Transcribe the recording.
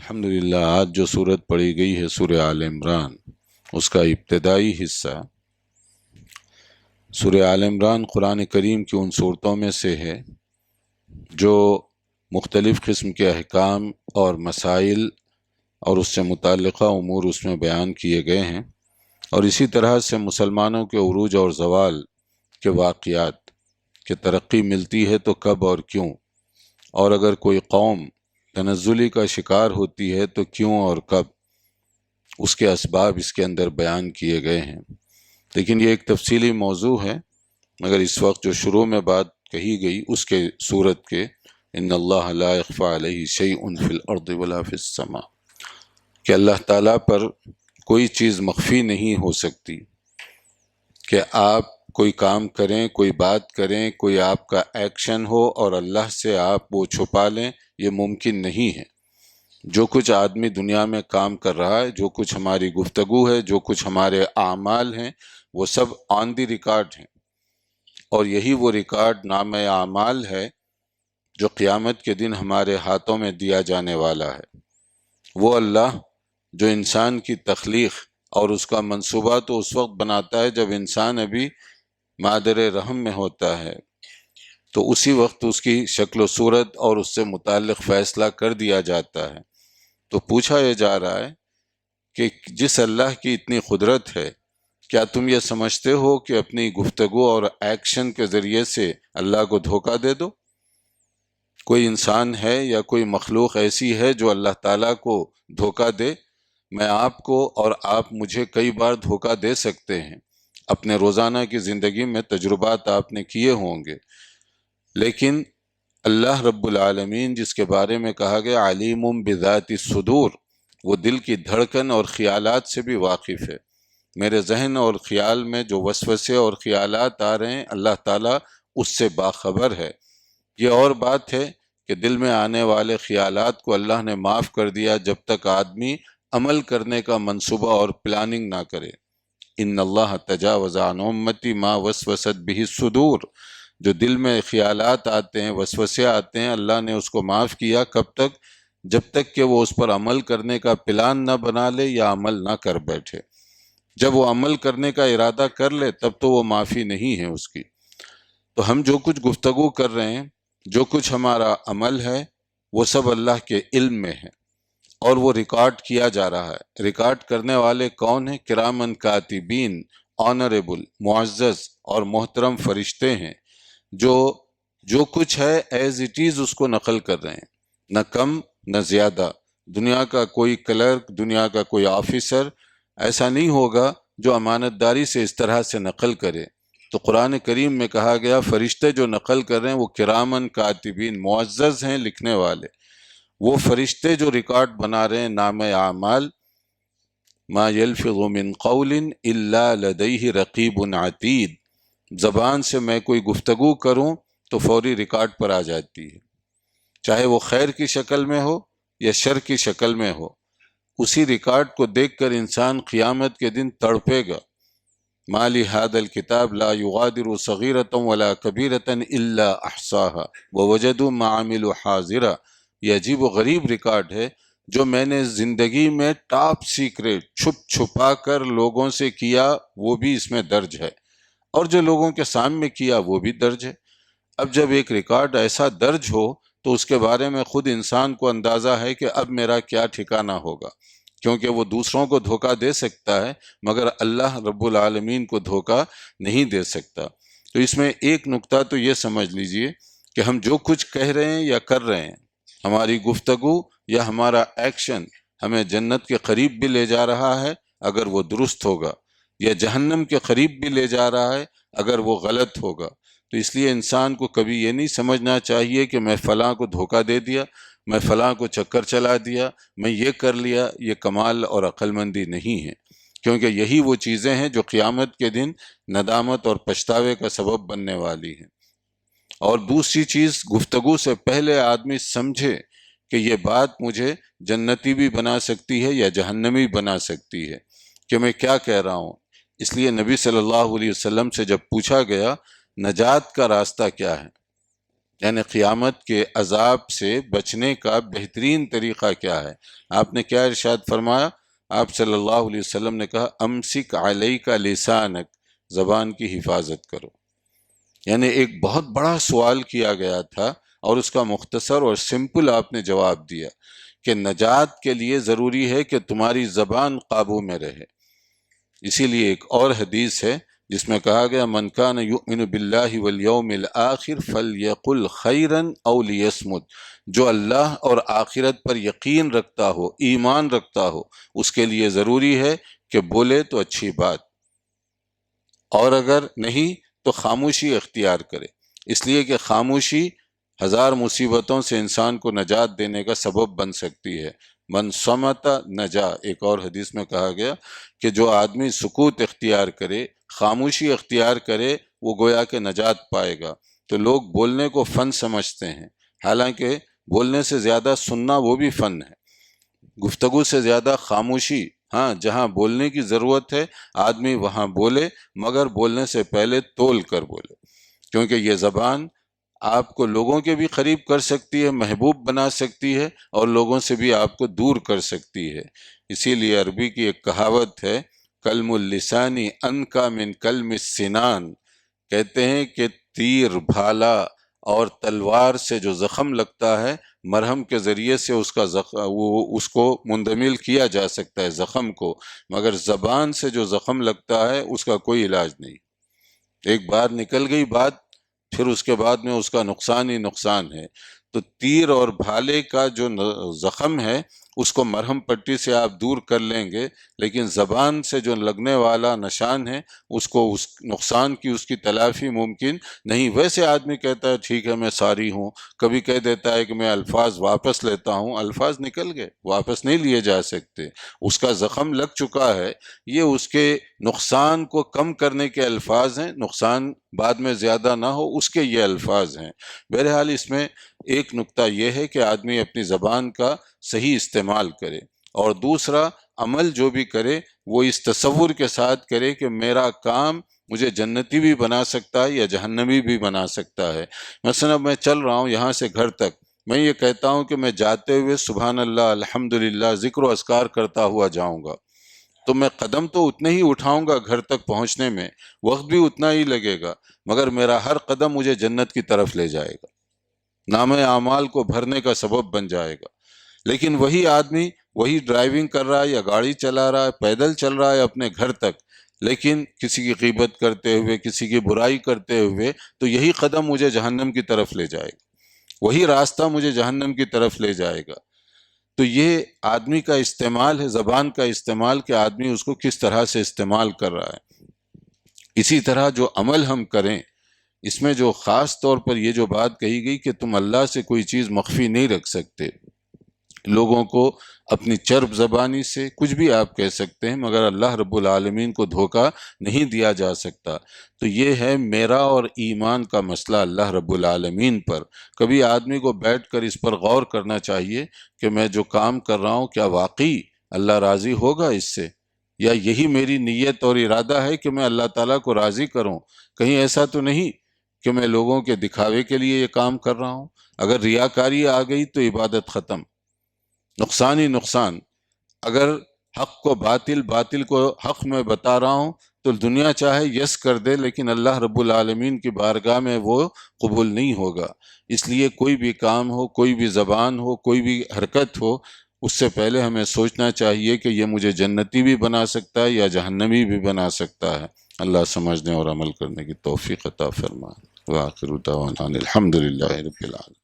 الحمدللہ آج جو صورت پڑھی گئی ہے سورہ آل عمران، اس کا ابتدائی حصہ۔ سورہ آل عمران قرآن کریم کی ان صورتوں میں سے ہے جو مختلف قسم کے احکام اور مسائل اور اس سے متعلقہ امور اس میں بیان کیے گئے ہیں، اور اسی طرح سے مسلمانوں کے عروج اور زوال کے واقعات کہ ترقی ملتی ہے تو کب اور کیوں، اور اگر کوئی قوم تنزلی کا شکار ہوتی ہے تو کیوں اور کب، اس کے اسباب اس کے اندر بیان کیے گئے ہیں۔ لیکن یہ ایک تفصیلی موضوع ہے، مگر اس وقت جو شروع میں بات کہی گئی اس کے صورت کے ان اللہ لا یخفی علیہ شیء فی الارض ولا فی السماء، کہ اللہ تعالیٰ پر کوئی چیز مخفی نہیں ہو سکتی، کہ آپ کوئی کام کریں، کوئی بات کریں، کوئی آپ کا ایکشن ہو اور اللہ سے آپ وہ چھپا لیں، یہ ممکن نہیں ہے۔ جو کچھ آدمی دنیا میں کام کر رہا ہے، جو کچھ ہماری گفتگو ہے، جو کچھ ہمارے اعمال ہیں، وہ سب آن دی ریکارڈ ہیں، اور یہی وہ ریکارڈ نام اعمال ہے جو قیامت کے دن ہمارے ہاتھوں میں دیا جانے والا ہے۔ وہ اللہ جو انسان کی تخلیق اور اس کا منصوبہ تو اس وقت بناتا ہے جب انسان ابھی مادر رحم میں ہوتا ہے، تو اسی وقت اس کی شکل و صورت اور اس سے متعلق فیصلہ کر دیا جاتا ہے۔ تو پوچھا یہ جا رہا ہے کہ جس اللہ کی اتنی قدرت ہے، کیا تم یہ سمجھتے ہو کہ اپنی گفتگو اور ایکشن کے ذریعے سے اللہ کو دھوکہ دے دو؟ کوئی انسان ہے یا کوئی مخلوق ایسی ہے جو اللہ تعالیٰ کو دھوکہ دے؟ میں آپ کو اور آپ مجھے کئی بار دھوکہ دے سکتے ہیں، اپنے روزانہ کی زندگی میں تجربات آپ نے کیے ہوں گے، لیکن اللہ رب العالمین جس کے بارے میں کہا گیا علیم بذات الصدور، وہ دل کی دھڑکن اور خیالات سے بھی واقف ہے۔ میرے ذہن اور خیال میں جو وسوسے اور خیالات آ رہے ہیں، اللہ تعالیٰ اس سے باخبر ہے۔ یہ اور بات ہے کہ دل میں آنے والے خیالات کو اللہ نے معاف کر دیا جب تک آدمی عمل کرنے کا منصوبہ اور پلاننگ نہ کرے۔ ان اللہ تجاوز عن امتی ما وسوست بہ الصدور، جو دل میں خیالات آتے ہیں، وسوسے آتے ہیں، اللہ نے اس کو معاف کیا۔ کب تک؟ جب تک کہ وہ اس پر عمل کرنے کا پلان نہ بنا لے یا عمل نہ کر بیٹھے۔ جب وہ عمل کرنے کا ارادہ کر لے تب تو وہ معافی نہیں ہے اس کی۔ تو ہم جو کچھ گفتگو کر رہے ہیں، جو کچھ ہمارا عمل ہے، وہ سب اللہ کے علم میں ہے، اور وہ ریکارڈ کیا جا رہا ہے۔ ریکارڈ کرنے والے کون ہیں؟ کرامن کاتبین، آنریبل، معزز اور محترم فرشتے ہیں، جو کچھ ہے ایز اٹ از اس کو نقل کر رہے ہیں، نہ کم نہ زیادہ۔ دنیا کا کوئی کلرک، دنیا کا کوئی آفیسر ایسا نہیں ہوگا جو امانت داری سے اس طرح سے نقل کرے۔ تو قرآن کریم میں کہا گیا فرشتے جو نقل کر رہے ہیں وہ کرامن کاتبین، معزز ہیں لکھنے والے۔ وہ فرشتے جو ریکارڈ بنا رہے ہیں نام اعمال، ما یلفظ من قول الا لدیہ رقیب عتید، زبان سے میں کوئی گفتگو کروں تو فوری ریکارڈ پر آ جاتی ہے، چاہے وہ خیر کی شکل میں ہو یا شر کی شکل میں ہو۔ اسی ریکارڈ کو دیکھ کر انسان قیامت کے دن تڑپے گا، ما لہذا الکتاب لا یغادر صغیرۃ ولا کبیرۃ الا احصاها ووجدوا ما عملوا حاضرا۔ یہ عجیب و غریب ریکارڈ ہے جو میں نے زندگی میں ٹاپ سیکریٹ چھپ چھپا کر لوگوں سے کیا، وہ بھی اس میں درج ہے، اور جو لوگوں کے سامنے کیا وہ بھی درج ہے۔ اب جب ایک ریکارڈ ایسا درج ہو تو اس کے بارے میں خود انسان کو اندازہ ہے کہ اب میرا کیا ٹھکانہ ہوگا، کیونکہ وہ دوسروں کو دھوکہ دے سکتا ہے مگر اللہ رب العالمین کو دھوکہ نہیں دے سکتا۔ تو اس میں ایک نقطہ تو یہ سمجھ لیجئے کہ ہم جو کچھ کہہ رہے ہیں یا کر رہے ہیں، ہماری گفتگو یا ہمارا ایکشن ہمیں جنت کے قریب بھی لے جا رہا ہے اگر وہ درست ہوگا، یا جہنم کے قریب بھی لے جا رہا ہے اگر وہ غلط ہوگا۔ تو اس لیے انسان کو کبھی یہ نہیں سمجھنا چاہیے کہ میں فلاں کو دھوکہ دے دیا، میں فلاں کو چکر چلا دیا، میں یہ کر لیا۔ یہ کمال اور عقل مندی نہیں ہے، کیونکہ یہی وہ چیزیں ہیں جو قیامت کے دن ندامت اور پچھتاوے کا سبب بننے والی ہیں۔ اور دوسری چیز، گفتگو سے پہلے آدمی سمجھے کہ یہ بات مجھے جنتی بھی بنا سکتی ہے یا جہنمی بنا سکتی ہے، کہ میں کیا کہہ رہا ہوں۔ اس لیے نبی صلی اللہ علیہ وسلم سے جب پوچھا گیا نجات کا راستہ کیا ہے، یعنی قیامت کے عذاب سے بچنے کا بہترین طریقہ کیا ہے؟ آپ نے کیا ارشاد فرمایا؟ آپ صلی اللہ علیہ وسلم نے کہا امسک علیک لسانک، زبان کی حفاظت کرو۔ یعنی ایک بہت بڑا سوال کیا گیا تھا اور اس کا مختصر اور سمپل آپ نے جواب دیا کہ نجات کے لیے ضروری ہے کہ تمہاری زبان قابو میں رہے۔ اسی لیے ایک اور حدیث ہے جس میں کہا گیا من کان یؤمن باللہ والیوم الآخر فلیقل خیرا او لیصمت، جو اللہ اور آخرت پر یقین رکھتا ہو، ایمان رکھتا ہو، اس کے لیے ضروری ہے کہ بولے تو اچھی بات، اور اگر نہیں تو خاموشی اختیار کرے، اس لیے کہ خاموشی ہزار مصیبتوں سے انسان کو نجات دینے کا سبب بن سکتی ہے۔ من صمت نجا، ایک اور حدیث میں کہا گیا کہ جو آدمی سکوت اختیار کرے، خاموشی اختیار کرے، وہ گویا کہ نجات پائے گا۔ تو لوگ بولنے کو فن سمجھتے ہیں، حالانکہ بولنے سے زیادہ سننا وہ بھی فن ہے، گفتگو سے زیادہ خاموشی۔ ہاں، جہاں بولنے کی ضرورت ہے آدمی وہاں بولے، مگر بولنے سے پہلے تول کر بولے، کیونکہ یہ زبان آپ کو لوگوں کے بھی قریب کر سکتی ہے، محبوب بنا سکتی ہے، اور لوگوں سے بھی آپ کو دور کر سکتی ہے۔ اسی لیے عربی کی ایک کہاوت ہے کلم اللسان انکا من کلم السنان، کہتے ہیں کہ تیر، بھالا اور تلوار سے جو زخم لگتا ہے، مرہم کے ذریعے سے اس کو مندمل کیا جا سکتا ہے زخم کو، مگر زبان سے جو زخم لگتا ہے اس کا کوئی علاج نہیں۔ ایک بار نکل گئی بات، پھر اس کے بعد میں اس کا نقصان ہی نقصان ہے۔ تو تیر اور بھالے کا جو زخم ہے اس کو مرہم پٹی سے آپ دور کر لیں گے، لیکن زبان سے جو لگنے والا نشان ہے اس کو، اس نقصان کی، اس کی تلافی ممکن نہیں۔ ویسے آدمی کہتا ہے ٹھیک ہے میں ساری ہوں، کبھی کہہ دیتا ہے کہ میں الفاظ واپس لیتا ہوں، الفاظ نکل گئے، واپس نہیں لیے جا سکتے، اس کا زخم لگ چکا ہے۔ یہ اس کے نقصان کو کم کرنے کے الفاظ ہیں، نقصان بعد میں زیادہ نہ ہو اس کے یہ الفاظ ہیں۔ بہرحال اس میں ایک نکتہ یہ ہے کہ آدمی اپنی زبان کا صحیح استعمال کرے، اور دوسرا عمل جو بھی کرے وہ اس تصور کے ساتھ کرے کہ میرا کام مجھے جنتی بھی بنا سکتا ہے یا جہنمی بھی بنا سکتا ہے۔ مثلا میں چل رہا ہوں یہاں سے گھر تک، میں یہ کہتا ہوں کہ میں جاتے ہوئے سبحان اللہ، الحمدللہ، ذکر و اذکار کرتا ہوا جاؤں گا، تو میں قدم تو اتنے ہی اٹھاؤں گا، گھر تک پہنچنے میں وقت بھی اتنا ہی لگے گا، مگر میرا ہر قدم مجھے جنت کی طرف لے جائے گا، نام اعمال کو بھرنے کا سبب بن جائے گا۔ لیکن وہی آدمی وہی ڈرائیونگ کر رہا ہے یا گاڑی چلا رہا ہے، پیدل چل رہا ہے اپنے گھر تک، لیکن کسی کی غیبت کرتے ہوئے، کسی کی برائی کرتے ہوئے، تو یہی قدم مجھے جہنم کی طرف لے جائے گا، وہی راستہ مجھے جہنم کی طرف لے جائے گا۔ تو یہ آدمی کا استعمال ہے، زبان کا استعمال، کہ آدمی اس کو کس طرح سے استعمال کر رہا ہے۔ اسی طرح جو عمل ہم کریں، اس میں جو خاص طور پر یہ جو بات کہی گئی کہ تم اللہ سے کوئی چیز مخفی نہیں رکھ سکتے، لوگوں کو اپنی چرب زبانی سے کچھ بھی آپ کہہ سکتے ہیں، مگر اللہ رب العالمین کو دھوکہ نہیں دیا جا سکتا۔ تو یہ ہے میرا اور ایمان کا مسئلہ اللہ رب العالمین پر۔ کبھی آدمی کو بیٹھ کر اس پر غور کرنا چاہیے کہ میں جو کام کر رہا ہوں کیا واقعی اللہ راضی ہوگا اس سے، یا یہی میری نیت اور ارادہ ہے کہ میں اللہ تعالیٰ کو راضی کروں، کہیں ایسا تو نہیں کہ میں لوگوں کے دکھاوے کے لیے یہ کام کر رہا ہوں۔ اگر ریاکاری آ گئی تو عبادت ختم، نقصان ہی نقصان۔ اگر حق کو باطل، باطل کو حق میں بتا رہا ہوں، تو دنیا چاہے یس کر دے، لیکن اللہ رب العالمین کی بارگاہ میں وہ قبول نہیں ہوگا۔ اس لیے کوئی بھی کام ہو، کوئی بھی زبان ہو، کوئی بھی حرکت ہو، اس سے پہلے ہمیں سوچنا چاہیے کہ یہ مجھے جنتی بھی بنا سکتا ہے یا جہنمی بھی بنا سکتا ہے۔ اللہ سمجھنے اور عمل کرنے کی توفیق عطا فرمائے۔ وآخر دعوانا الحمدللہ رب العالمین۔